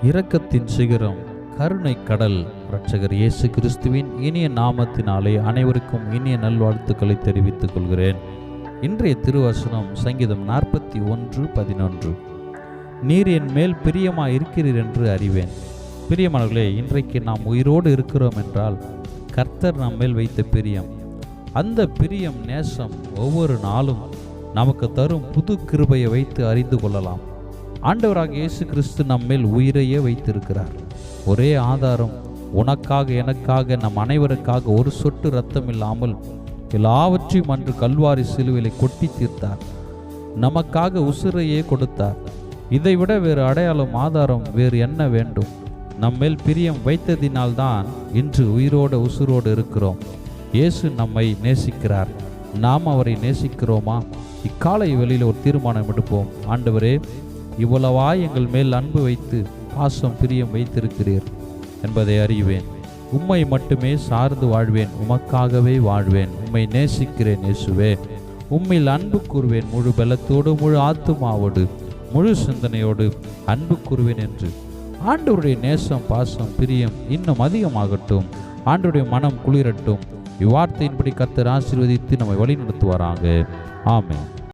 இரக்கத்தின் சிகரம், கருணை கடல், இரட்சகர் இயேசு கிறிஸ்துவின் இனிய நாமத்தினாலே அனைவருக்கும் இனிய நல்வாழ்த்துக்களை தெரிவித்துக் கொள்கிறேன். இன்றைய திருவசனம் சங்கீதம் 41:11. நீர் என் மேல் பிரியமாய் இருக்கிறீர் என்று அறிவேன். பிரியமானவர்களே, இன்றைக்கு நாம் உயிரோடு இருக்கிறோம் என்றால் கர்த்தர் நம் மேல் வைத்த பிரியம், அந்த பிரியம், நேசம் ஒவ்வொரு நாளும் நமக்கு தரும் புது கிருபையை வைத்து அறிந்து கொள்ளலாம். ஆண்டவராக இயேசு கிறிஸ்து நம்மேல் உயிரையே வைத்திருக்கிறார். ஒரே ஆதாரம், உனக்காக எனக்காக நம் அனைவருக்காக ஒரு சொட்டு இரத்தம் இல்லாமல் எல்லாவற்றையும் அன்று கல்வாரி சிலுவையிலே கொட்டி தீர்த்தார். நமக்காக உசிரையே கொடுத்தார். இதைவிட வேறு அடையாளம், ஆதாரம் வேறு என்ன வேண்டும்? நம்மேல் பிரியம் வைத்ததினால்தான் இன்று உயிரோடு உசுரோடு இருக்கிறோம். இயேசு நம்மை நேசிக்கிறார். நாம் அவரை நேசிக்கிறோமா? இக்காலை வெளியில் ஒரு தீர்மானம் எடுப்போம். ஆண்டவரே, இவ்வளவாய் எங்கள் மேல் அன்பு வைத்து பாசம் பிரியம் வைத்திருக்கிறீர் என்பதை அறிவேன். உம்மை மட்டுமே சார்ந்து வாழ்வேன், உமக்காகவே வாழ்வேன். உம்மை நேசிக்கிறேன் இயேசுவே. உம்மில் அன்பு கூறுவேன், முழு பலத்தோடு, முழு ஆத்துமாவோடு, முழு சிந்தனையோடு அன்பு கூறுவேன் என்று ஆண்டவருடைய நேசம், பாசம், பிரியம் இன்னும் அதிகமாகட்டும். ஆண்டவருடைய மனம் குளிரட்டும். இவ்வார்த்தையின்படி கர்த்தர் ஆசீர்வதித்து நம்மை வழி நடத்துவாராக. ஆமென்.